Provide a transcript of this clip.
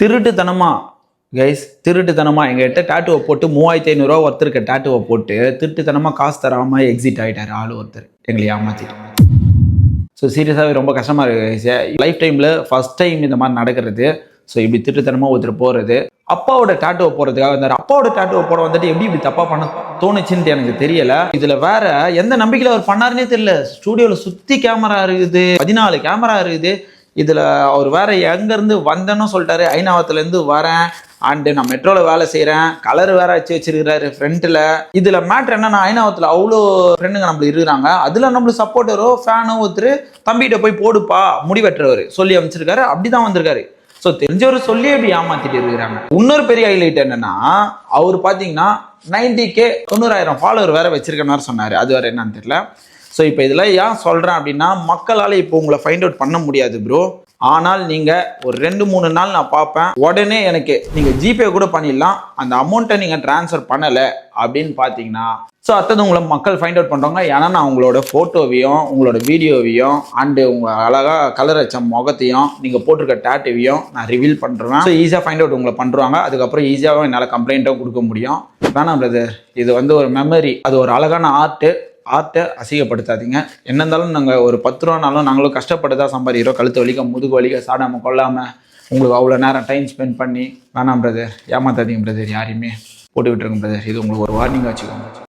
திருட்டுத்தனமா கைஸ், திருட்டுத்தனமா எங்ககிட்ட டாட்டுவை போட்டு 3500 ஒருத்தருக்கு டாட்டுவை போட்டு திருட்டுத்தனமா காசு தராம எக்ஸிட் ஆகிட்டாரு ஆள் ஒருத்தர், எங்களை ஏமாத்திட்டு. ஸோ சீரியஸாகவே ரொம்ப கஷ்டமாக இருக்குது. லைஃப் டைமில் ஃபர்ஸ்ட் டைம் இந்த மாதிரி நடக்கிறது. ஸோ இப்படி திருட்டுத்தனமாக ஒருத்தர் போகிறது, அப்பாவோட டாட்டுவை போடுறதுக்காக வந்தார். அப்பாவோட டாட்டுவை போட வந்துட்டு எப்படி இப்படி தப்பாக பண்ண தோணுச்சுன்னு எனக்கு தெரியல. இதில் வேற எந்த நம்பிக்கையில் அவர் பண்ணாருன்னே தெரியல. ஸ்டூடியோவில் சுற்றி கேமரா இருக்குது, 14 கேமரா இருக்குது. இதில் அவர் வேற எங்கேருந்து வந்தேன்னு சொல்லிட்டாரு. ஐநாவத்துலேருந்து வரேன் அண்டு நான் மெட்ரோவில் வேலை செய்கிறேன், கலர் வேற வச்சிருக்கிறாரு ஃப்ரெண்ட்டில். இதில் மேட்ரு என்னன்னா, ஐநாவத்தில் அவ்வளோ ஃப்ரெண்டுங்க நம்மளுக்கு இருக்கிறாங்க. அதில் நம்மளுக்கு சப்போர்ட்டரோ ஃபேனோ ஒருத்தர் தம்பிகிட்ட போய் போடுப்பா முடி வெட்டுறவர் சொல்லி அமைச்சிருக்காரு. அப்படி தான் வந்திருக்காரு. ஸோ தெரிஞ்சவர் சொல்லி அப்படி ஏமாத்திட்டு இருக்கிறாங்க. இன்னொரு பெரிய ஹைலைட் என்னன்னா, அவர் பார்த்தீங்கன்னா 90K 90,000 ஃபாலோவர் வேற வச்சிருக்கனாரு சொன்னார். அது வேற என்னன்னு தெரியல. ஸோ இப்போ இதில் ஏன் சொல்கிறேன் அப்படின்னா, மக்களால் இப்போ உங்களை ஃபைண்ட் அவுட் பண்ண முடியாது ப்ரோ. ஆனால் நீங்கள் ஒரு 2-3 நாள் நான் பார்ப்பேன், உடனே எனக்கு நீங்கள் ஜிபே கூட பண்ணிடலாம், அந்த அமௌண்ட்டை நீங்கள் ட்ரான்ஸ்ஃபர் பண்ணலை அப்படின்னு பார்த்தீங்கன்னா, ஸோ அடுத்தது உங்களை மக்கள் ஃபைண்ட் அவுட் பண்ணுறாங்க. ஏன்னா நான் உங்களோட ஃபோட்டோவையும் உங்களோட வீடியோவையும் அண்டு உங்கள் அழகாக கலர் வச்ச முகத்தையும் நீங்கள் போட்டிருக்க டேட்டுவையும் நான் ரிவீல் பண்ணுறேன். ஸோ ஈஸியாக ஃபைண்ட் அவுட் உங்களை பண்ணுறாங்க. அதுக்கப்புறம் ஈஸியாகவும் என்னால் கம்ப்ளைண்ட்டும் கொடுக்க முடியும். வேணாம் பிரதர், இது வந்து ஒரு மெமரி, அது ஒரு அழகான ஆர்ட்டை அசிங்கப்படுத்தாதீங்க. என்ன இருந்தாலும் நாங்கள் ஒரு 10 ரூபானாலும் நாங்களும் கஷ்டப்பட்டு தான் சம்பாதிக்கிறோம். கழுத்து வலிக்க முதுகு வலிக்க சாடாமல் கொள்ளாமல் உங்களுக்கு அவ்வளோ நேரம் டைம் ஸ்பெண்ட் பண்ணி. வேணாம் பிரதர், ஏமாத்தாதீங்க பிரதர், யாரையுமே போட்டு விட்டுருங்க பிரதர். இது உங்களுக்கு ஒரு வார்னிங்காக வச்சுக்கோங்க.